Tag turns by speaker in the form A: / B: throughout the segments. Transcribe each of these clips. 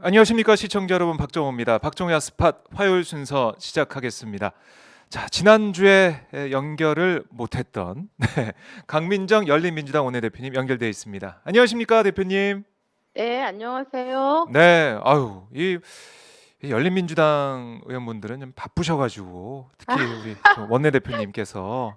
A: 안녕하십니까 시청자 여러분, 박정호입니다. 박정호의 스팟 화요일 순서 시작하겠습니다. 자, 지난주에 연결을 못했던 강민정 열린민주당 원내대표님 연결돼 있습니다. 안녕하십니까 대표님?
B: 네, 안녕하세요.
A: 네, 아유 이 열린민주당 의원분들은 좀 바쁘셔가지고 특히 우리 저 원내대표님께서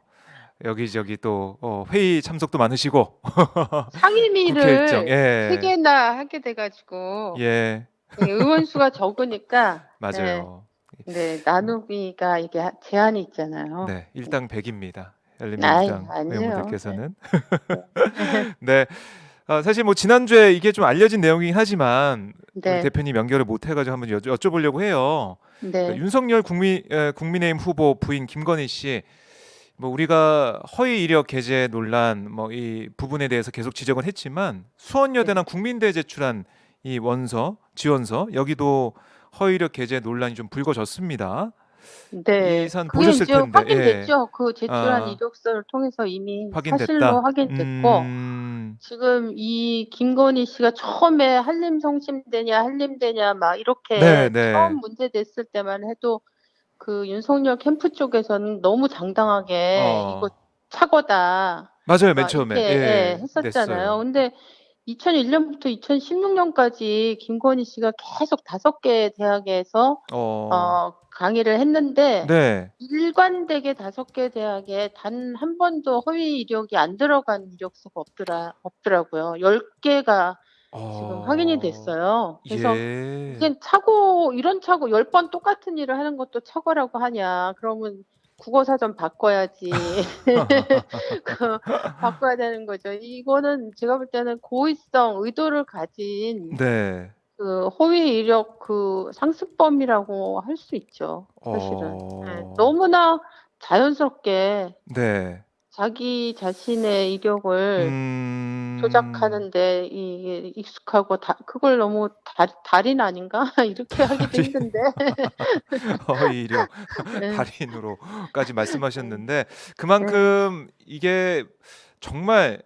A: 여기저기 또 회의 참석도 많으시고 국회 일정,
B: 상임위를 세
A: 예,
B: 개나 하게 돼가지고
A: 예,
B: 네, 의원 수가 적으니까 네,
A: 맞아요.
B: 네, 나누기가 이게 제한이 있잖아요.
A: 네, 일당 100입니다.
B: 아이,
A: 열린민주당
B: 아니에요. 네,
A: 의원분들께서는.
B: 네,
A: 네, 사실 뭐 지난주에 이게 좀 알려진 내용이긴 하지만 우리
B: 네,
A: 대표님 연결을 못 해가지고 한번 여쭤보려고 해요. 그러니까
B: 네,
A: 윤석열 국민의힘 후보 부인 김건희 씨, 뭐 우리가 허위 이력 게재 논란 뭐 이 부분에 대해서 계속 지적은 했지만
B: 네.
A: 수원여대나 국민대에 제출한 이 원서, 지원서 여기도 허위 이력 게재 논란이 좀 불거졌습니다. 이
B: 네,
A: 산
B: 그게
A: 보셨을
B: 이제
A: 텐데, 예.
B: 확인됐죠. 그 제출한
A: 아,
B: 이력서를 통해서 이미 사실로
A: 확인됐다.
B: 확인됐고, 지금 이 김건희 씨가 처음에 한림성심대냐, 한림대냐, 막
A: 네,
B: 이렇게
A: 네.
B: 처음 문제됐을 때만 해도 그 윤석열 캠프 쪽에서는 너무 당당하게 이거
A: 어,
B: 착오다
A: 맞아요. 맨
B: 막
A: 처음에,
B: 이렇게 예,
A: 예,
B: 했었잖아요.
A: 냈어요.
B: 근데 2001년부터 2016년까지 김건희 씨가 계속 5개 대학에서
A: 어,
B: 강의를 했는데
A: 네.
B: 일관되게 5개 대학에 단 한 번도 허위 이력이 안 들어간 이력서가 없더라고요. 10개가 지금 확인이
A: 어,
B: 됐어요. 그래서
A: 예.
B: 이게 이런 착오 10번 똑같은 일을 하는 것도 착오라고 하냐. 그러면 국어사전 바꿔야지. 그, 바꿔야 되는 거죠. 이거는 제가 볼 때는 고의성, 의도를 가진
A: 네.
B: 그 허위 이력 그 상습범이라고 할 수 있죠. 사실은. 네,
A: 어,
B: 너무나 자연스럽게
A: 네.
B: 자기 자신의 이력을
A: 음,
B: 조작하는데 이게 익숙하고 그걸 너무 달인 아닌가? 이렇게 하기도
A: 달인,
B: 힘든데.
A: 오히려
B: 네,
A: 달인으로까지
B: 네,
A: 말씀하셨는데
B: 네.
A: 그만큼 이게 정말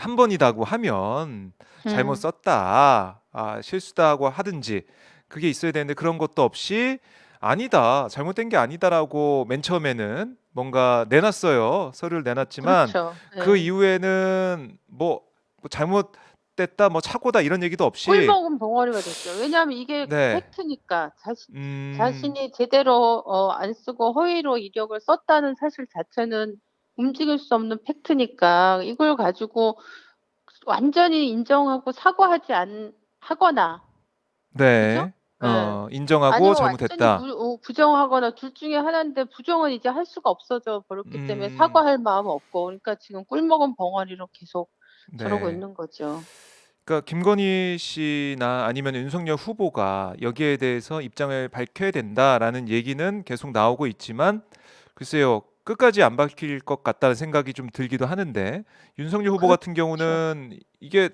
A: 한 번이다고 하면 잘못
B: 음,
A: 썼다, 실수다고 하든지 그게 있어야 되는데 그런 것도 없이 아니다, 잘못된 게 아니다라고 맨 처음에는 뭔가 내놨어요. 서류를 내놨지만
B: 그렇죠.
A: 그
B: 네.
A: 이후에는 뭐 잘못됐다, 뭐 착오다 이런 얘기도 없이
B: 꿀먹은 벙어리가 됐죠. 왜냐하면 이게
A: 네,
B: 팩트니까
A: 음,
B: 자신이 제대로 안 쓰고 허위로 이력을 썼다는 사실 자체는 움직일 수 없는 팩트니까 이걸 가지고 완전히 인정하고 하거나, 그죠?
A: 네,
B: 예.
A: 인정하고
B: 아니면 완전히
A: 잘못했다.
B: 부정하거나 둘 중에 하나인데 부정은 이제 할 수가 없어져 버렸기 때문에
A: 음,
B: 사과할 마음 없고 그러니까 지금 꿀먹은 벙어리로 계속 저러고
A: 네.
B: 있는 거죠.
A: 그러니까 김건희 씨나 아니면 윤석열 후보가 여기에 대해서 입장을 밝혀야 된다라는 얘기는 계속 나오고 있지만 글쎄요. 끝까지 안 밝힐 것 같다는 생각이 좀 들기도 하는데 윤석열 후보 같은
B: 그렇죠.
A: 경우는 이게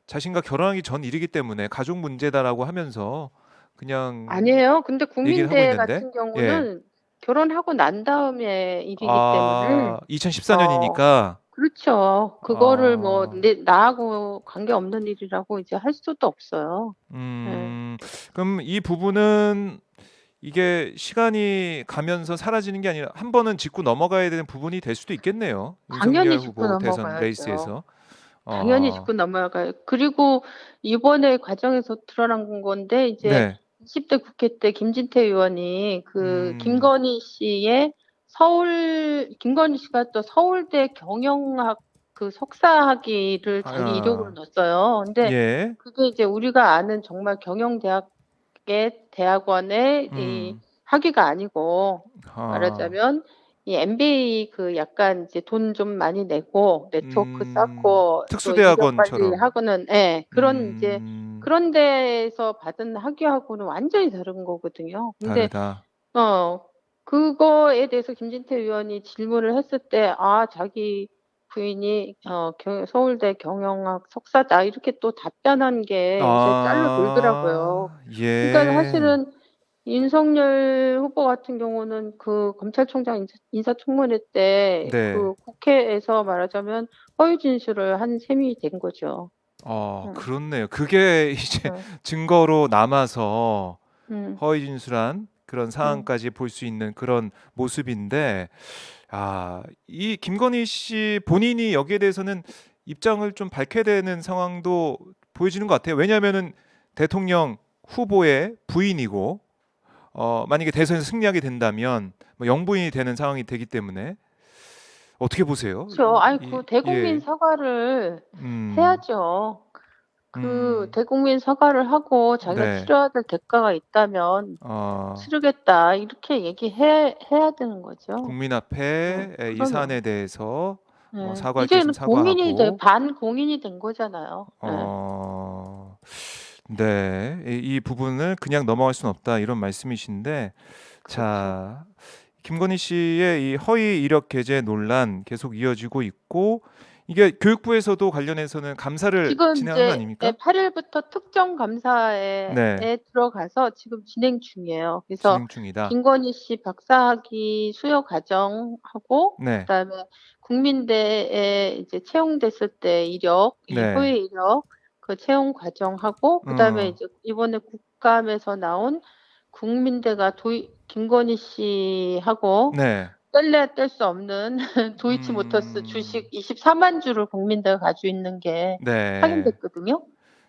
A: 자신과 결혼하기 전 일이기 때문에 가족 문제다라고 하면서 그냥
B: 아니에요. 근데
A: 얘기를 하고
B: 국민대
A: 있는데,
B: 같은
A: 예.
B: 경우는 결혼하고 난 다음에 일이기 때문에
A: 2014년이니까
B: 어 그렇죠. 그거를 뭐
A: 어,
B: 나하고 관계없는 일이라고 이제 할 수도 없어요. 예.
A: 음, 그럼 이 부분은 이게 시간이 가면서 사라지는 게 아니라 한 번은 짚고 넘어가야 되는 부분이 될 수도 있겠네요.
B: 당연히
A: 윤석열
B: 짚고
A: 후보 대선
B: 넘어가야죠.
A: 레이스에서.
B: 당연히
A: 어,
B: 짚고 넘어가요. 그리고 이번에 과정에서 드러난 건데 이제
A: 네.
B: 20대 국회 때 김진태 의원이 그
A: 음,
B: 김건희 씨가 또 서울대 경영학 그 석사학위를 자기 이력으로
A: 아,
B: 넣었어요. 근데
A: 예.
B: 그게 이제 우리가 아는 정말 경영대학의 대학원의 이
A: 음,
B: 학위가 아니고
A: 아,
B: 말하자면 이 MBA 그 약간 이제 돈 좀 많이 내고 네트워크 쌓고 또 이력
A: 특수대학원처럼.
B: 관리하고는 예, 그런 이제
A: 음,
B: 그런 데에서 받은 학위하고는 완전히 다른 거거든요. 근데
A: 다르다.
B: 어 그거에 대해서 김진태 의원이 질문을 했을 때 자기 부인이 서울대 경영학 석사다 이렇게 또 답변한 게 이제 짤로 돌더라고요. 그러니까
A: 예.
B: 사실은 윤석열 후보 같은 경우는 그 검찰총장 인사청문회 때
A: 네.
B: 그 국회에서 말하자면 허위 진술을 한 셈이 된 거죠. 응,
A: 그렇네요. 그게 이제
B: 응,
A: 증거로 남아서
B: 응,
A: 허위 진술한 그런
B: 응.
A: 상황까지 볼 수 있는 그런 모습인데, 이 김건희 씨 본인이 여기에 대해서는 입장을 좀 밝혀야 되는 상황도 보여지는 것 같아요. 왜냐하면은 대통령 후보의 부인이고, 만약에 대선에서 승리하게 된다면 뭐 영부인이 되는 상황이 되기 때문에 어떻게 보세요?
B: 그렇죠. 아니, 그 대국민
A: 예,
B: 사과를
A: 음,
B: 해야죠. 그
A: 음,
B: 대국민 사과를 하고 자기가
A: 네,
B: 치러야 될 대가가 있다면
A: 어,
B: 치르겠다 이렇게 해야 되는 거죠.
A: 국민
B: 네,
A: 앞에 이 사안에
B: 그러면
A: 대해서 뭐
B: 네.
A: 사과할 게 있으면
B: 이제는
A: 사과하고,
B: 반공인이 된 거잖아요. 네.
A: 어, 네, 이 부분을 그냥 넘어갈 수는 없다 이런 말씀이신데,
B: 그렇죠.
A: 자, 김건희 씨의 이 허위 이력 게재 논란 계속 이어지고 있고, 이게 교육부에서도 관련해서는 감사를
B: 지금
A: 진행한 거
B: 이제
A: 아닙니까?
B: 8일부터 특정 감사에
A: 네,
B: 들어가서 지금 진행 중이에요. 그래서
A: 진행 중이다.
B: 김건희 씨 박사학위 수여 과정하고
A: 네,
B: 그다음에 국민대에 이제 채용됐을 때 이
A: 네,
B: 허위 이력 그 채용 과정하고 그다음에
A: 어,
B: 이제 이번에 국감에서 나온 국민대가 김건희 씨하고
A: 네,
B: 뗄래야 뗄 수 없는 도이치모터스 주식
A: 음,
B: 24만 주를 국민대가 가지고 있는 게
A: 네,
B: 확인됐거든요.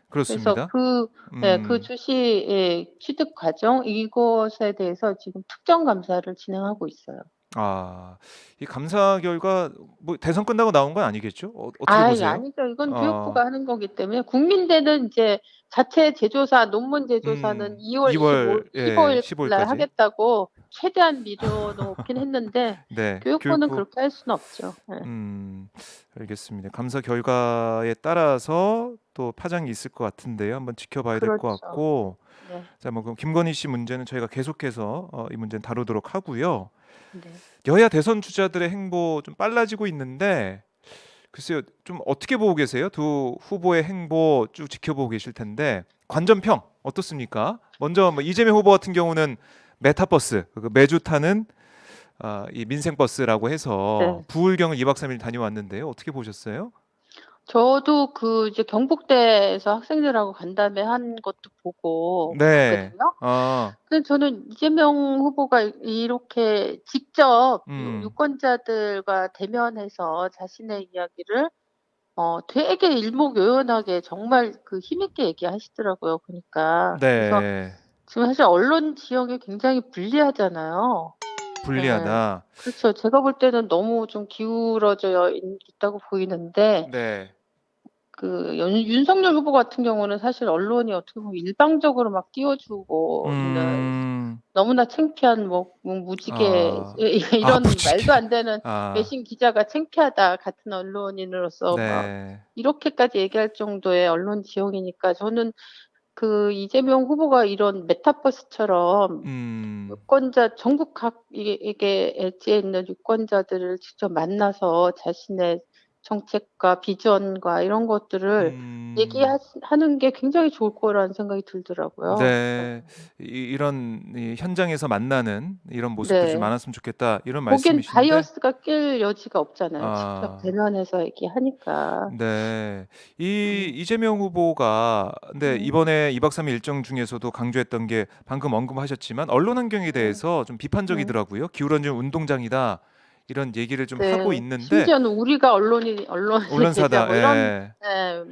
B: 그래서
A: 그렇습니다.
B: 그
A: 음,
B: 주식의 취득 과정 이것에 대해서 지금 특정 감사를 진행하고 있어요.
A: 아, 이 감사 결과 뭐 대선 끝나고 나온 건 아니겠죠? 어떻게
B: 아, 이게
A: 보세요?
B: 아니죠. 이건
A: 어,
B: 교육부가 하는 거기 때문에 국민대는 이제 자체 제조사 논문 제조사는 2월
A: 2월
B: 15일 날
A: 15일까지.
B: 하겠다고 최대한 미뤄놓긴 했는데
A: 네,
B: 교육부는
A: 교육부.
B: 그렇게 할 수는 없죠. 네.
A: 음, 알겠습니다. 감사 결과에 따라서 또 파장이 있을 것 같은데요. 한번 지켜봐야 될 것
B: 그렇죠.
A: 같고.
B: 네.
A: 자, 뭐 그럼 김건희 씨 문제는 저희가 계속해서 이 문제는 다루도록 하고요.
B: 네.
A: 여야 대선 주자들의 행보 좀 빨라지고 있는데 글쎄요, 좀 어떻게 보고 계세요? 두 후보의 행보 쭉 지켜보고 계실 텐데 관전평 어떻습니까? 먼저 뭐 이재명 후보 같은 경우는 메타버스 그 매주 타는 이 민생버스라고 해서
B: 네.
A: 부울경을 2박 3일 다녀왔는데요. 어떻게 보셨어요?
B: 저도 이제 경북대에서 학생들하고 간담회 한 것도 보고
A: 네.
B: 갔거든요.
A: 어,
B: 근데 저는 이재명 후보가 이렇게 직접
A: 음,
B: 유권자들과 대면해서 자신의 이야기를 되게 일목요연하게 정말 그 힘있게 얘기하시더라고요. 그러니까. 그래서
A: 네.
B: 지금 사실 언론 지형이 굉장히 불리하잖아요. 예.
A: 불리하다.
B: 그렇죠. 제가 볼 때는 너무 좀 기울어져 있다고 보이는데
A: 네.
B: 윤석열 후보 같은 경우는 사실 언론이 어떻게 보면 일방적으로 막 띄워주고 있는
A: 음,
B: 너무나 창피한 뭐 무지개
A: 아,
B: 이런 말도
A: 무지개.
B: 안 되는
A: 아,
B: 외신 기자가 창피하다 같은 언론인으로서 막
A: 네.
B: 이렇게까지 얘기할 정도의 언론 지형이니까 저는 그 이재명 후보가 이런 메타버스처럼
A: 음,
B: 전국 각 이게 엣지에 있는 유권자들을 직접 만나서 자신의 정책과 비전과 이런 것들을
A: 음,
B: 얘기하는 게 굉장히 좋을 거라는 생각이 들더라고요.
A: 네. 이런 이 현장에서 만나는 이런 모습들이 좀
B: 네.
A: 많았으면 좋겠다. 이런
B: 거긴
A: 말씀이신데,
B: 바이어스가 낄 여지가 없잖아요. 직접
A: 아,
B: 대면해서 얘기하니까.
A: 네. 이
B: 음,
A: 이재명 후보가 근데
B: 음,
A: 이번에 2박 3일 일정 중에서도 강조했던 게 방금 언급하셨지만 언론 환경에
B: 음,
A: 대해서 좀
B: 음.
A: 비판적이더라고요. 기울어진 운동장이다. 이런 얘기를 좀 하고
B: 네.
A: 있는데
B: 심지어는 우리가 언론이다
A: 언론사다.
B: 뭐 이런
A: 예.
B: 예,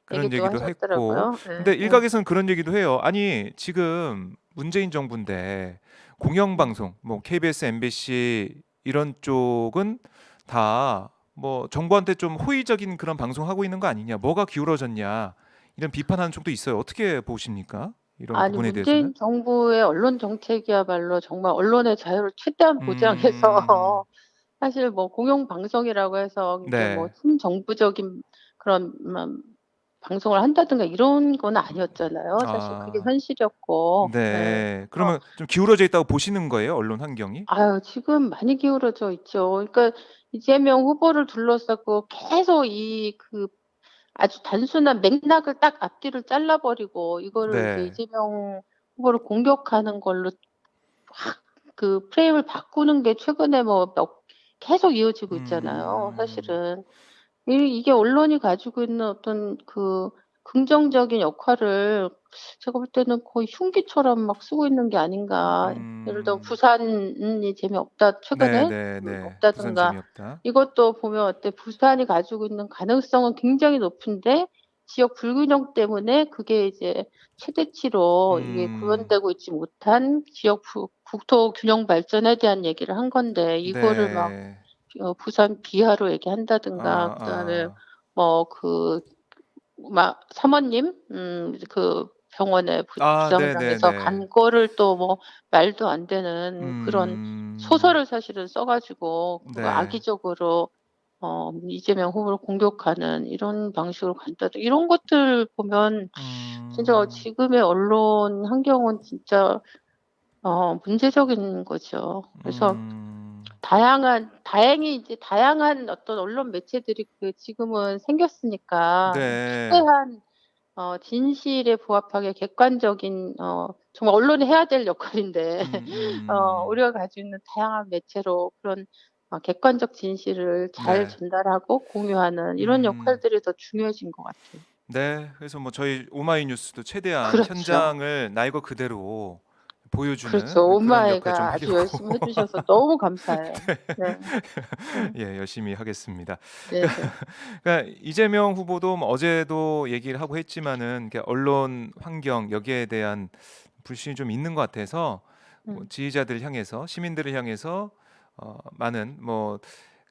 A: 그런
B: 얘기도
A: 얘기도 했고.
B: 하셨더라고요. 예,
A: 근데
B: 예.
A: 일각에서는 그런 얘기도 해요. 아니, 지금 문재인 정부인데 공영방송, 뭐 KBS, MBC 이런 쪽은 다 뭐 정부한테 좀 호의적인 그런 방송하고 있는 거 아니냐? 뭐가 기울어졌냐? 이런 비판하는 쪽도 있어요. 어떻게 보십니까? 이런
B: 아니,
A: 부분에 대해서는?
B: 문재인 정부의 언론 정책이야말로 정말 언론의 자유를 최대한
A: 음,
B: 보장해서 사실 뭐 공영방송이라고 해서 굉장히 뭐
A: 네.
B: 친정부적인 그런 방송을 한다든가 이런 건 아니었잖아요. 사실 그게
A: 아,
B: 현실이었고. 예.
A: 네.
B: 그래서
A: 그러면 좀 기울어져 있다고 보시는 거예요? 언론 환경이?
B: 아유, 지금 많이 기울어져 있죠. 그러니까 이재명 후보를 둘러싸고 계속 아주 단순한 맥락을 딱 앞뒤를 잘라버리고 이거를 이제
A: 네.
B: 이재명 후보를 공격하는 걸로 확 그 프레임을 바꾸는 게 최근에 계속 이어지고 있잖아요.
A: 음.
B: 사실은 이게 언론이 가지고 있는 어떤 그 긍정적인 역할을 제가 볼 때는 거의 흉기처럼 막 쓰고 있는 게 아닌가. 예를 들어
A: 음.
B: 부산이 재미없다 최근에
A: 네네네. 부산
B: 없다든가
A: 재미없다.
B: 이것도 보면 어때 부산이 가지고 있는 가능성은 굉장히 높은데 지역 불균형 때문에 그게 이제 최대치로 이게
A: 음.
B: 구현되고 있지 못한 지역 국토 균형 발전에 대한 얘기를 한 건데 이거를 막
A: 네.
B: 부산 비하로 얘기한다든가
A: 아
B: 그다음에
A: 아.
B: 뭐 막 사모님 그 병원에 부상을 당해서
A: 네네네.
B: 간 거를 또 뭐 말도 안 되는 그런
A: 음.
B: 소설을 사실은 써 가지고 그거
A: 네.
B: 악의적으로 이재명 후보를 공격하는 이런 방식으로 간다든 이런 것들 보면 진짜
A: 음.
B: 지금의 언론 환경은 진짜 문제적인 거죠. 그래서
A: 음.
B: 다행히 이제 다양한 어떤 언론 매체들이 지금은 생겼으니까
A: 네.
B: 최대한 진실에 부합하게 객관적인 정말 언론이 해야 될 역할인데
A: 음음.
B: 우리가 가지고 있는 다양한 매체로 그런 객관적 진실을 잘
A: 네.
B: 전달하고 공유하는 이런
A: 음.
B: 역할들이 더 중요해진 것 같아요.
A: 네. 그래서 뭐 저희 오마이뉴스도 최대한
B: 그렇죠.
A: 현장을 날 것 그대로 보여주는
B: 그렇죠.
A: 그런 역할 좀
B: 엄마애가 아주
A: 하려고
B: 열심히 해 주셔서 너무 감사해요. 네. 네.
A: 예 열심히 하겠습니다.
B: 네네.
A: 그러니까 이재명 후보도 뭐 어제도 얘기를 하고 했지만은 이렇게 언론 환경 여기에 대한 불신이 좀 있는 것 같아서 뭐
B: 음.
A: 지지자들을 향해서 시민들을 향해서 많은 뭐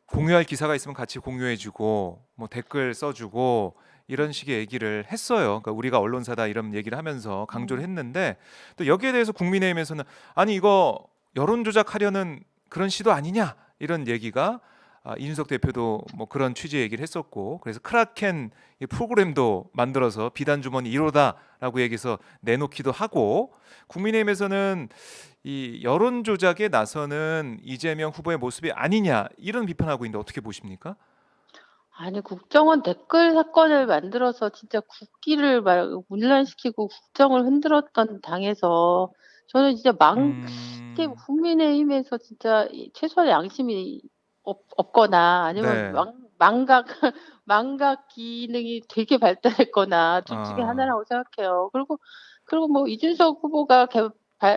A: 공유할 기사가 있으면 같이 공유해 주고 뭐 댓글 써 주고 이런 식의 얘기를 했어요. 그러니까 우리가 언론사다 이런 얘기를 하면서 강조를
B: 음.
A: 했는데 또 여기에 대해서 국민의힘에서는 아니 이거 여론 조작하려는 그런 시도 아니냐 이런 얘기가 이준석 대표도 뭐 그런 취지의 얘기를 했었고 그래서 크라켄 이 프로그램도 만들어서 비단 주머니 1호다라고 얘기해서 내놓기도 하고 국민의힘에서는 이 여론 조작에 나서는 이재명 후보의 모습이 아니냐 이런 비판하고 있는데 어떻게 보십니까?
B: 아니 국정원 댓글 사건을 만들어서 진짜 국기를 막 문란시키고 국정을 흔들었던 당에서 저는 진짜 이게
A: 음.
B: 국민의힘에서 진짜 이 최소한의 양심이 없거나 아니면
A: 네.
B: 망각 망각 기능이 되게 발달했거나 둘 중에
A: 아.
B: 하나라고 생각해요. 그리고 뭐 이준석 후보가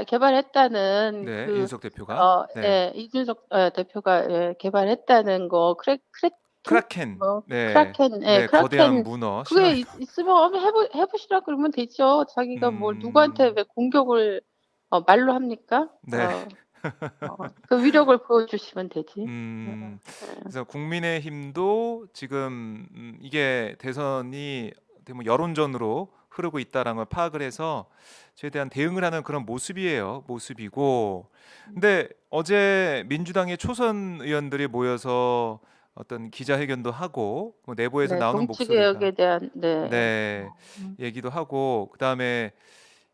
B: 개발했다는
A: 네. 이준석 대표가. 네.
B: 예 이준석 대표가 예 개발했다는 거 크래켄?
A: 크라켄.
B: 뭐
A: 네.
B: 크라켄 예
A: 네. 거대한
B: 크라켄
A: 문어
B: 그게
A: 신화를
B: 있으면 한번 해 보시라 그러면 되죠. 자기가 뭘 누구한테
A: 음.
B: 왜 공격을 말로 합니까?
A: 네.
B: 그 위력을 보여주시면 되지.
A: 음.
B: 예.
A: 그래서 국민의힘도 지금 이게 대선이 어떻게 보면 여론전으로 흐르고 있다라는 걸 파악을 해서 최대한 대응을 하는 그런 모습이에요. 모습이고. 근데 어제 민주당의 초선 의원들이 모여서 어떤 기자회견도 하고 뭐 내부에서
B: 네.
A: 나오는
B: 정치
A: 목소리가
B: 개혁에 대한 네.
A: 네.
B: 음.
A: 얘기도 하고 그다음에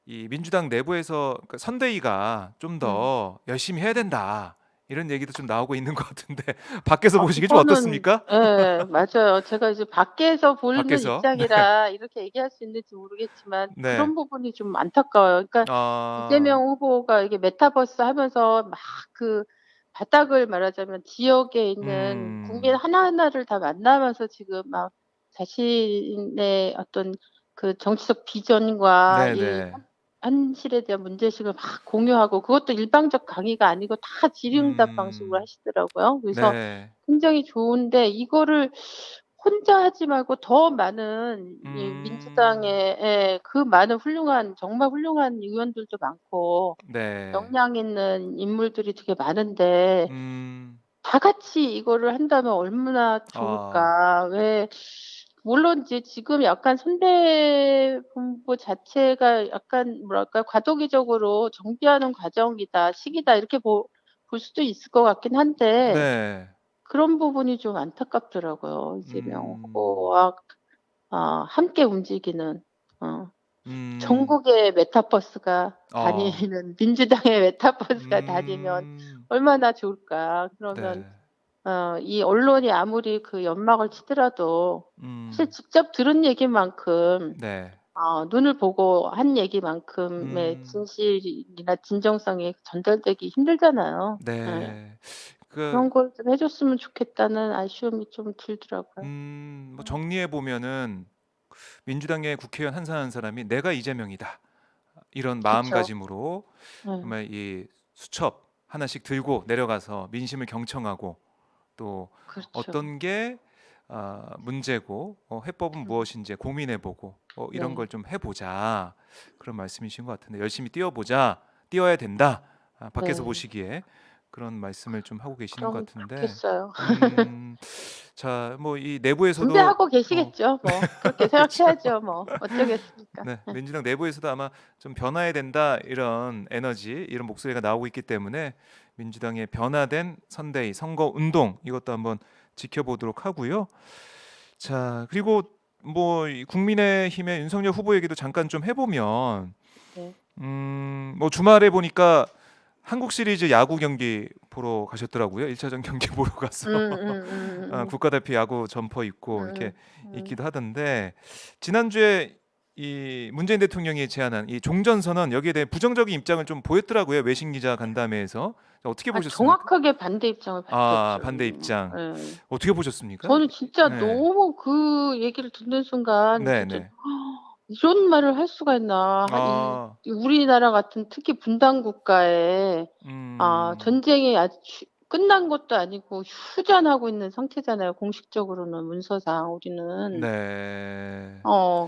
A: 이 민주당 내부에서 그러니까 선대위가 좀
B: 음.
A: 더 열심히 해야 된다. 이런 얘기도 좀 나오고 있는 것 같은데 밖에서 보시기 좀
B: 그거는
A: 어떻습니까?
B: 예 맞아요. 제가 이제 밖에서 보는
A: 밖에서. 네.
B: 입장이라 이렇게 얘기할 수 있는지 모르겠지만
A: 네.
B: 그런 부분이 좀 안타까워요. 그러니까
A: 아.
B: 이재명 후보가 이게 메타버스 하면서 막 그 바닥을 말하자면 지역에 있는 국민
A: 음.
B: 하나하나를 다 만나면서 지금 막 자신의 어떤 그 정치적 비전과 이
A: 네네.
B: 현실에 대한 문제의식을 막 공유하고 그것도 일방적 강의가 아니고 다 질의응답 방식으로
A: 음.
B: 하시더라고요. 그래서
A: 네.
B: 굉장히 좋은데 이거를 혼자 하지 말고 더 많은 이
A: 음.
B: 민주당의 그 많은 정말 훌륭한 의원들도 많고
A: 네.
B: 역량 있는 인물들이 되게 많은데
A: 음.
B: 다 같이 이거를 한다면 얼마나
A: 아.
B: 좋을까. 왜 물론 이제 지금 약간 선대본부 자체가 약간 뭐랄까 '과도기적으로 정비하는 과정이다. 시기다.' 이렇게 볼 수도 있을 것 같긴 한데
A: 네.
B: 그런 부분이 좀 안타깝더라고요. 이재명
A: 음.
B: 후보와 함께 움직이는 어
A: 음.
B: 전국의 메타버스가
A: 어.
B: 다니는 민주당의 메타버스가 다니면
A: 음.
B: 얼마나 좋을까. 그러면
A: 네.
B: 이 언론이 아무리 그 연막을 치더라도 사실
A: 음.
B: 직접 들은 얘기만큼
A: 네.
B: 눈을 보고 한 얘기만큼의
A: 음.
B: 진실이나 진정성이 전달되기 힘들잖아요. 예.
A: 네. 그
B: 그런 걸 좀 해 줬으면 좋겠다는 아쉬움이 좀 들더라고요.
A: 뭐 정리해 보면은 민주당의 국회의원 한 사람이 내가 이재명이다 이런
B: 그쵸.
A: 마음가짐으로
B: 네.
A: 정말 이 수첩 하나씩 들고 내려가서 민심을 경청하고 또
B: 그렇죠.
A: 어떤 게 문제고 해법은
B: 음.
A: 무엇인지 고민해보고 이런
B: 네.
A: 걸 좀 해보자 그런 말씀이신 것 같은데 열심히 뛰어보자 뛰어야 된다 밖에서
B: 네.
A: 보시기에 그런 말씀을 좀 하고 계시는 것
B: 그럼
A: 같은데
B: 좋겠어요.
A: 자, 뭐 이 내부에서도
B: 준비하고
A: 어,
B: 계시겠죠. 뭐 그렇게
A: 그렇죠.
B: 생각해야죠. 뭐 어쩌겠습니까.
A: 네,
B: 네.
A: 민주당 내부에서도 아마 좀 변화해야 된다 이런 에너지, 이런 목소리가 나오고 있기 때문에 민주당의 변화된 선대위 선거 운동 이것도 한번 지켜보도록 하고요. 자, 그리고 뭐이 국민의힘의 윤석열 후보 얘기도 잠깐 좀 해보면,
B: 네.
A: 뭐 주말에 보니까 한국 시리즈 야구 경기 보러 가셨더라고요. 1차전 경기 보러 가서 국가대표 야구 점퍼 입고 이렇게
B: 음, 음.
A: 있기도 하던데 지난주에 이 문재인 대통령이 제안한 이 종전선언 여기에 대해 부정적인 입장을 좀 보였더라고요. 외신 기자 간담회에서 어떻게
B: 아,
A: 보셨습니까?
B: 정확하게 반대 입장을
A: 아,
B: 밝혔죠.
A: 반대 입장
B: 예.
A: 어떻게 보셨습니까?
B: 저는 진짜
A: 네,
B: 너무 그 얘기를 듣는 순간
A: 네,
B: 진짜
A: 네.
B: 이런 말을 할 수가 있나.
A: 아,
B: 우리나라 같은 특히 분단 국가에
A: 음,
B: 전쟁이 아직 끝난 것도 아니고 휴전하고 있는 상태잖아요. 공식적으로는 문서상 우리는.
A: 네,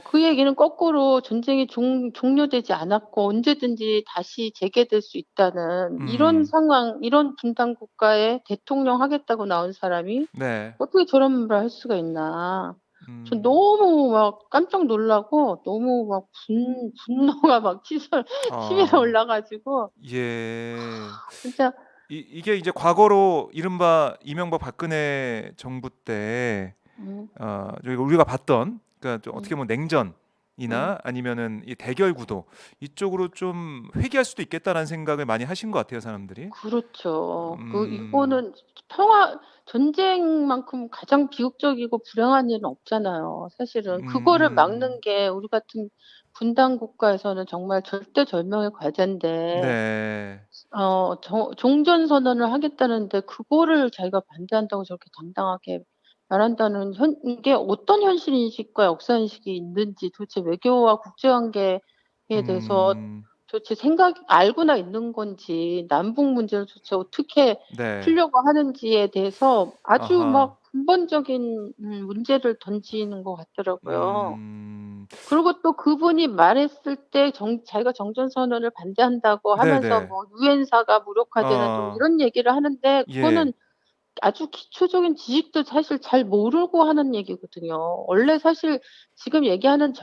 B: 그 얘기는 거꾸로 전쟁이 종료되지 않았고 언제든지 다시 재개될 수 있다는 이런
A: 음,
B: 상황, 이런 분단 국가에 대통령 하겠다고 나온 사람이
A: 네,
B: 어떻게 저런 말을 할 수가 있나. 전
A: 음,
B: 너무 막 깜짝 놀라고 너무 막 분노가 막 치밀어
A: 아,
B: 올라가지고
A: 예.
B: 진짜
A: 이게 이제 과거로 이른바 이명박 박근혜 정부 때
B: 음,
A: 저희가 우리가 봤던 그러니까 좀 어떻게
B: 음,
A: 보면
B: 음.
A: 냉전이나 아니면은 이 대결 구도 이쪽으로 좀 회귀할 수도 있겠다라는 생각을 많이 하신 것 같아요, 사람들이.
B: 그렇죠.
A: 음,
B: 이거는 전쟁만큼 가장 비극적이고 불행한 일은 없잖아요, 사실은. 그거를 막는 게 우리 같은 분단 국가에서는 정말 절대절명의 과제인데,
A: 네,
B: 종전 선언을 하겠다는데 그거를 자기가 반대한다고 저렇게 당당하게 말한다는 이게 어떤 현실 인식과 역사 인식이 있는지 도대체 외교와 국제 관계에 대해서
A: 음,
B: 도대체 알고나 있는 건지 남북 문제를 도대체 어떻게
A: 네,
B: 풀려고 하는지에 대해서 아주
A: 아하,
B: 막 근본적인 문제를 던지는 것 같더라고요.
A: 음,
B: 그리고 또 그분이 말했을 때 자기가 정전선언을 반대한다고
A: 네,
B: 하면서
A: 네,
B: 뭐 유엔사가 무력화되는 좀
A: 어,
B: 이런 얘기를 하는데
A: 예,
B: 그거는 아주 기초적인 지식도 사실 잘 모르고 하는 얘기거든요. 원래 사실 지금 얘기하는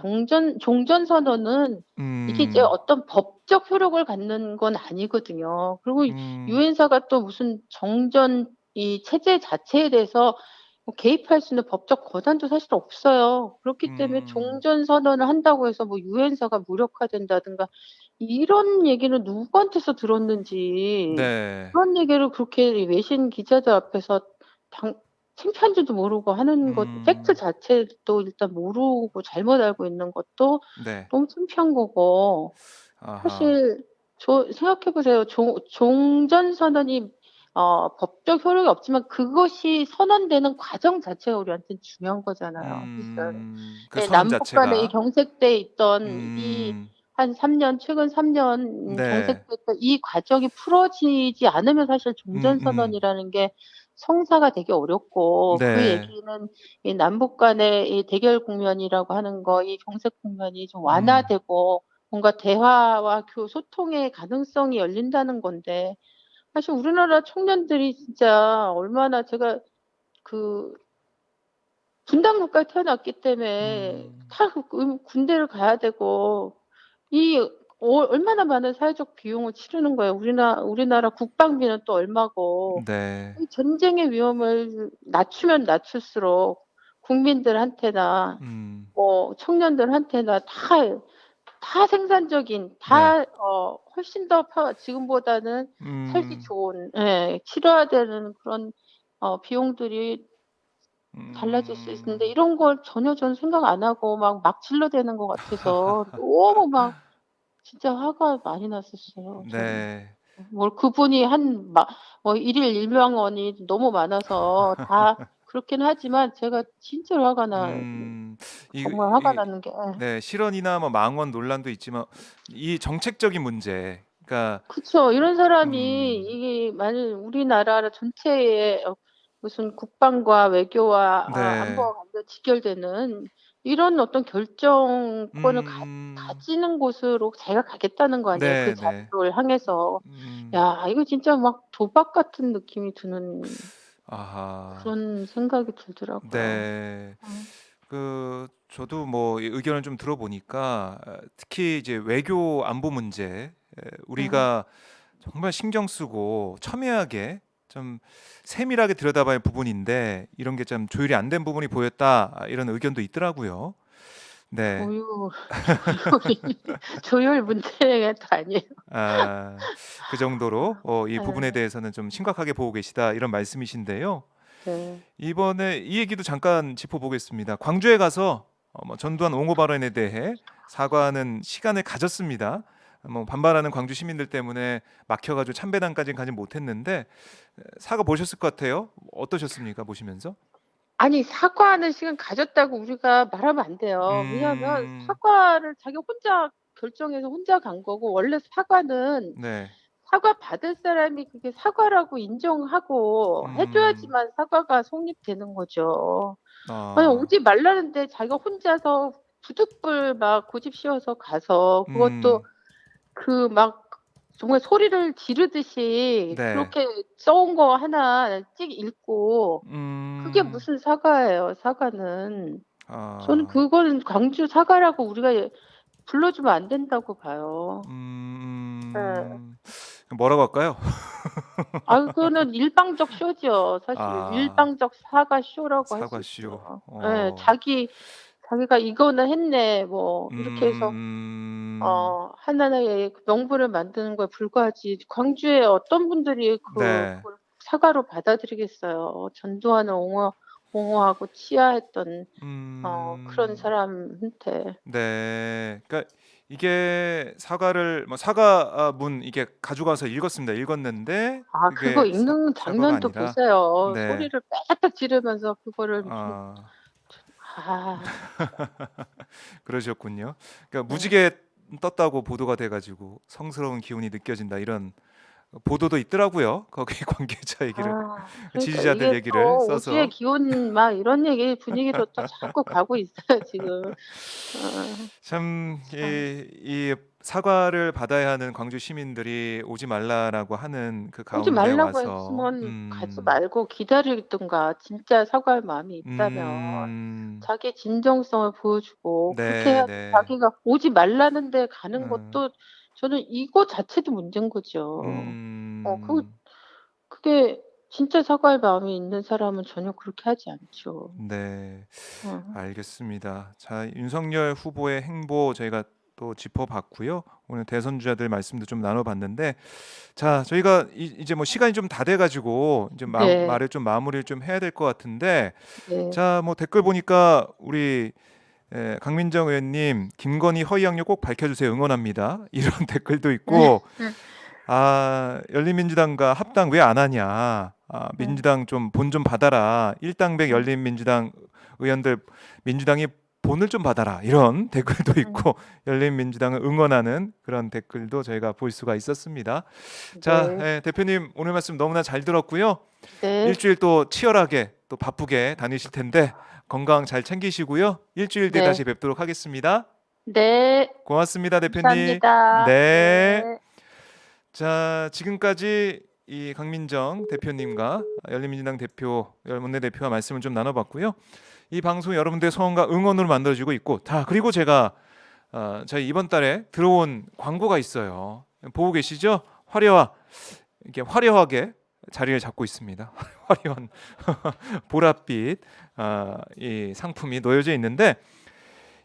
B: 종전선언은 이게 이제
A: 음,
B: 어떤 법적 효력을 갖는 건 아니거든요. 그리고
A: 음,
B: 유엔사가 또 무슨 이 체제 자체에 대해서 뭐 개입할 수 있는 법적 권한도 사실 없어요. 그렇기 때문에
A: 음,
B: 종전선언을 한다고 해서 뭐 유엔사가 무력화된다든가 이런 얘기는 누구한테서 들었는지
A: 네,
B: 그런 얘기를 그렇게 외신 기자들 앞에서 당 창피한지도 모르고 하는 것 팩트
A: 음,
B: 자체도 일단 모르고 잘못 알고 있는 것도
A: 네,
B: 너무 창피한 거고
A: 아하.
B: 사실 생각해 보세요. 종전선언이 법적 효력이 없지만 그것이 선언되는 과정 자체가 우리한테는 중요한 거잖아요, 사실.
A: 그
B: 예,
A: 선언
B: 남북 간에 이
A: 자체가
B: 경색돼 있던 이
A: 음,
B: 한 3년, 최근 3년
A: 네,
B: 경색됐던 이 과정이 풀어지지 않으면 사실
A: 음, 음,
B: 종전선언이라는 게 성사가 되게 어렵고 그
A: 네,
B: 얘기는 이 남북 간의 이 대결 국면이라고 하는 거, 이 경색 국면이 좀
A: 음,
B: 완화되고 뭔가 대화와 소통의 가능성이 열린다는 건데 사실 우리나라 청년들이 진짜 얼마나 제가 그 분단 국가에 태어났기 때문에
A: 음,
B: 다 군대를 가야 되고 이 얼마나 많은 사회적 비용을 치르는 거예요. 우리나라 국방비는 또 얼마고
A: 네,
B: 이 전쟁의 위험을 낮추면 낮출수록 국민들한테나
A: 음,
B: 뭐 청년들한테나 다 생산적인
A: 네,
B: 훨씬 더 지금보다는 살기
A: 음,
B: 좋은 예 치러야 되는 그런 비용들이 달라질 수 있는데
A: 음,
B: 이런 걸 전혀 저는 생각 안 하고 막 질러대는 것 같아서 너무 막 진짜 화가 많이 났었어요 저는.
A: 네,
B: 뭘 그분이 한 막 뭐 일일 일명원이 너무 많아서 다 그렇긴 하지만 제가 진짜로 화가 나
A: 음.
B: 정말 화가
A: 이
B: 나는 게
A: 네, 실언이나 뭐 망언 논란도 있지만 이 정책적인 문제. 그러니까
B: 그쵸. 이런 사람이
A: 음.
B: 이게 만약 우리나라 전체의 무슨 국방과 외교와
A: 네.
B: 안보와 관계 직결되는 이런 어떤 결정권을
A: 음.
B: 가지는 곳으로 자기가 가겠다는 거 아니에요, 그
A: 네네.
B: 자리를 향해서.
A: 음.
B: 야 이거 진짜 막 도박 같은 느낌이 드는
A: 아하.
B: 그런 생각이 들더라고요.
A: 네.
B: 음.
A: 저도 뭐 이 의견을 좀 들어보니까 특히 이제 외교 안보 문제
B: 음.
A: 우리가 정말 신경 쓰고 첨예하게 좀 세밀하게 들여다봐야 할 부분인데 이런 게 좀 조율이 안 된 부분이 보였다 이런 의견도 있더라고요. 네.
B: 조율 조율이 조율 문제가 아니에요.
A: 아, 그 정도로 이 부분에
B: 예.
A: 대해서는 좀 심각하게 보고 계시다 이런 말씀이신데요.
B: 네.
A: 이번에 이 얘기도 잠깐 짚어보겠습니다. 광주에 가서 뭐 전두환 옹호 발언에 대해 사과하는 시간을 가졌습니다. 뭐 반발하는 광주 시민들 때문에 막혀가지고 참배단까지는 가지 못했는데 사과 보셨을 것 같아요. 어떠셨습니까? 보시면서?
B: 아니 사과하는 시간 가졌다고 우리가 말하면 안 돼요. 왜냐하면
A: 음,
B: 사과를 자기가 혼자 결정해서 혼자 간 거고 원래 사과는
A: 네,
B: 사과 받을 사람이 그게 사과라고 인정하고 해
A: 음,
B: 줘야지만 사과가 성립되는 거죠. 아니
A: 아,
B: 오지 말라는데 자기가 혼자서 부득불 막 고집 씌워서 가서 그것도
A: 음,
B: 그 막 정말 소리를 지르듯이
A: 네,
B: 그렇게 써온 거 하나 찍 읽고 그게
A: 음,
B: 무슨 사과예요, 사과는. 저는
A: 아,
B: 그거는 광주 사과라고 우리가 불러주면 안 된다고 봐요. 예.
A: 음, 뭐라고 할까요?
B: 아유 그거는 일방적 쇼죠. 사실
A: 아,
B: 일방적 사과 쇼라고 할 수
A: 사과쇼.
B: 있죠. 예. 자기가 "이거는 했네." 뭐 이렇게 해서
A: 음,
B: 하나의 그 명분을 만드는 거에 불과하지 광주의 어떤 분들이
A: 네,
B: 그걸 사과로 받아들이겠어요. 전두환을 옹호하고 치하했던 그런
A: 음,
B: 사람한테.
A: 네. 그러니까 이게 사과를 뭐 사과문 이게 가져가서 읽었습니다. 읽었는데
B: 그거
A: 그게
B: 읽는
A: 사과가
B: 장면도
A: 아니라
B: 보세요.
A: 네.
B: 소리를 빽빽 지르면서 그거를 무슨
A: 아,
B: 진짜.
A: 그러셨군요. 그러니까
B: 네.
A: 무지개 떴다고 보도가 돼가지고 성스러운 기운이 느껴진다 이런 보도도 있더라고요. 거기 관계자 얘기를
B: 그러니까
A: 지지자들
B: 이게
A: 얘기를
B: 또 우주의
A: 써서
B: 기운 막 이런 얘기 분위기로 또 자꾸 가고 있어요 지금.
A: 참
B: 참.
A: 이 사과를 받아야 하는 광주 시민들이 오지 말라라고 하는 그
B: 오지
A: 가운데
B: 말라고
A: 와서
B: 했으면 가지 말고 기다리든가 진짜 사과할 마음이 있다면
A: 음,
B: 자기의 진정성을 보여주고 그렇게
A: 네,
B: 해야지
A: 네,
B: 자기가 오지 말라는데 가는
A: 음,
B: 것도 저는 이거 자체도 문제인 거죠. 어 그
A: 음,
B: 그게 진짜 사과할 마음이 있는 사람은 전혀 그렇게 하지 않죠.
A: 네.
B: 어.
A: 알겠습니다. 자, 윤석열 후보의 행보 저희가 또 짚어봤고요. 오늘 대선 주자들 말씀도 좀 나눠봤는데, 자, 저희가 이제 뭐 시간이 좀 다 돼가지고 이제
B: 네.
A: 말을 좀 마무리를 좀 해야 될 것 같은데,
B: 네.
A: 자, 뭐 댓글 보니까 우리 강민정 의원님, 김건희 허위 학력 꼭 밝혀주세요. 응원합니다. 이런 댓글도 있고, 열린민주당과 합당 왜 안 하냐?
B: 음.
A: 민주당 좀 본 좀 받아라. 일당백
B: 음.
A: 열린민주당 의원들 민주당이 본을 좀 받아라. 이런 댓글도
B: 음.
A: 있고 열린민주당을 응원하는 그런 댓글도 저희가 볼 수가 있었습니다. 자,
B: 네.
A: 대표님 오늘 말씀 너무나 잘 들었고요.
B: 네.
A: 일주일 또 치열하게 또 바쁘게 다니실 텐데 건강 잘 챙기시고요. 일주일 뒤에
B: 네.
A: 다시 뵙도록 하겠습니다.
B: 네.
A: 고맙습니다, 대표님.
B: 감사합니다.
A: 네.
B: 네.
A: 자, 지금까지 이 강민정 대표님과 열린민주당 대표, 원내대표와 말씀을 좀 나눠봤고요. 이 방송 여러분들의 소원과 응원으로 만들어지고 있고, 그리고 제가 저희 이번 달에 들어온 광고가 있어요. 보고 계시죠? 이렇게 화려하게 자리를 잡고 있습니다. 화려한 보랏빛 이 상품이 놓여져 있는데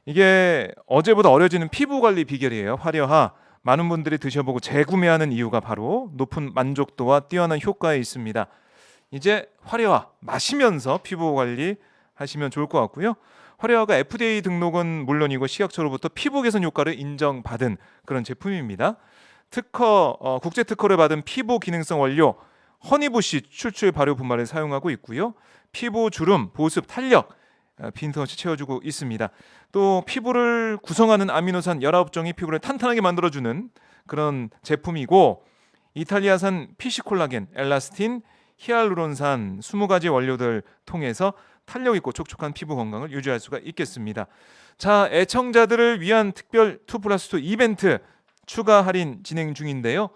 A: 이게 어제보다 어려지는 피부 관리 비결이에요. 화려하. 많은 분들이 드셔보고 재구매하는 이유가 바로 높은 만족도와 뛰어난 효과에 있습니다. 이제 화려하 마시면서 피부 관리 하시면 좋을 것 같고요. 화려하가 FDA 등록은 물론이고 식약처로부터 피부 개선 효과를 인정받은 그런 제품입니다. 국제 특허를 받은 피부 기능성 원료 허니부시 추출 발효 분말을 사용하고 있고요. 피부 주름, 보습, 탄력 빈틈없이 채워주고 있습니다. 또 피부를 구성하는 아미노산 19종이 피부를 탄탄하게 만들어주는 그런 제품이고, 이탈리아산 피시콜라겐, 엘라스틴, 히알루론산 20가지 원료들 통해서 탄력 있고 촉촉한 피부 건강을 유지할 수가 있겠습니다. 자, 애청자들을 위한 특별 2+2 이벤트 추가 할인 진행 중인데요.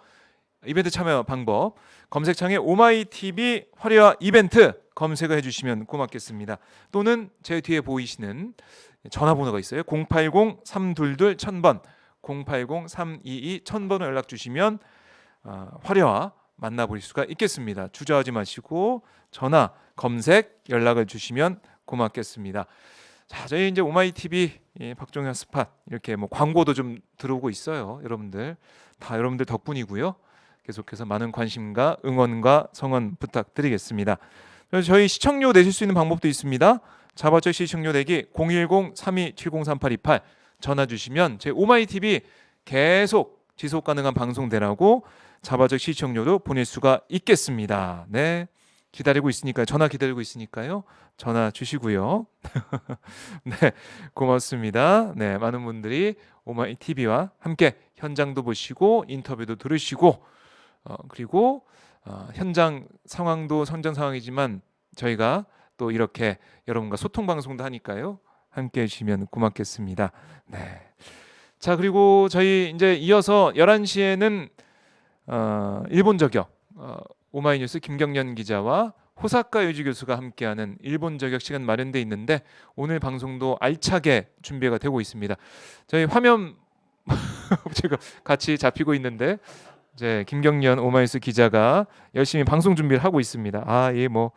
A: 이벤트 참여 방법, 검색창에 오마이TV 화려화 이벤트 검색을 해주시면 고맙겠습니다. 또는 제 뒤에 보이시는 전화번호가 있어요. 080-322-1000번 080-322-1000번으로 연락 주시면 화려화 만나볼 수가 있겠습니다. 주저하지 마시고 전화, 검색, 연락을 주시면 고맙겠습니다. 자, 저희 이제 오마이TV 박종현 스팟 이렇게 뭐 광고도 좀 들어오고 있어요. 여러분들 다 여러분들 덕분이고요. 계속해서 많은 관심과 응원과 성원 부탁드리겠습니다. 그래서 저희 시청료 내실 수 있는 방법도 있습니다. 자바적 시청료 내기 010-3270-3828 전화 주시면 제 오마이TV 계속 지속 가능한 방송 되라고 자바적 시청료도 보낼 수가 있겠습니다. 네, 기다리고 있으니까요. 전화 기다리고 있으니까요. 전화 주시고요. 네, 고맙습니다. 네, 많은 분들이 오마이TV와 함께 현장도 보시고 인터뷰도 들으시고 그리고 현장 상황도 현장 상황이지만 저희가 또 이렇게 여러분과 소통 방송도 하니까요. 함께 해주시면 고맙겠습니다. 네. 자, 그리고 저희 이제 이어서 11시에는 일본 저격 오마이뉴스 김경련 기자와 호사카 유지 교수가 함께하는 일본 저격 시간 마련돼 있는데 오늘 방송도 알차게 준비가 되고 있습니다. 저희 화면 제가 같이 잡히고 있는데 이제 김경련 오마이뉴스 기자가 열심히 방송 준비를 하고 있습니다. 뭐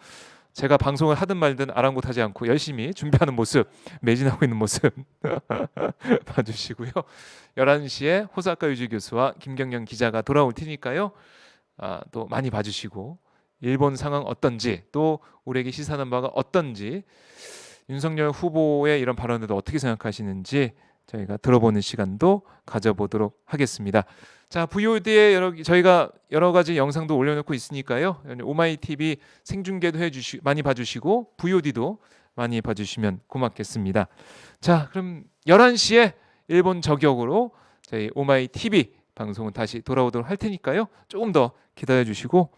A: 제가 방송을 하든 말든 아랑곳하지 않고 열심히 준비하는 모습, 매진하고 있는 모습 봐주시고요. 11시에 호사카 유지 교수와 김경련 기자가 돌아올 테니까요. 또 많이 봐주시고 일본 상황 어떤지, 또 우리에게 시사하는 바가 어떤지, 윤석열 후보의 이런 발언들도 어떻게 생각하시는지 저희가 들어보는 시간도 가져보도록 하겠습니다. 자, VOD에 저희가 여러 가지 영상도 올려놓고 있으니까요. 오마이TV 생중계도 많이 봐주시고 VOD도 많이 봐주시면 고맙겠습니다. 자, 그럼 11시에 일본 저격으로 저희 오마이TV 방송은 다시 돌아오도록 할 테니까요. 조금 더 기다려주시고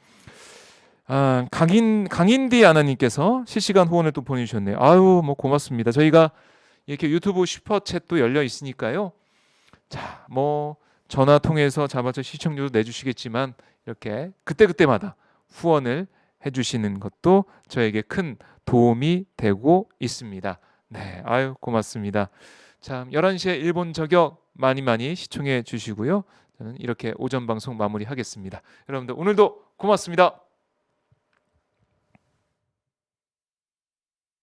A: 강인디 아나님께서 실시간 후원을 또 보내주셨네요. 뭐 고맙습니다. 저희가 이렇게 유튜브 슈퍼챗도 열려 있으니까요. 자, 뭐 전화 통해서 자바적 시청료도 내주시겠지만 이렇게 그때그때마다 후원을 해주시는 것도 저에게 큰 도움이 되고 있습니다. 네, 고맙습니다. 참 11시에 일본 저격 많이 시청해 주시고요. 저는 이렇게 오전 방송 마무리하겠습니다. 여러분들 오늘도 고맙습니다.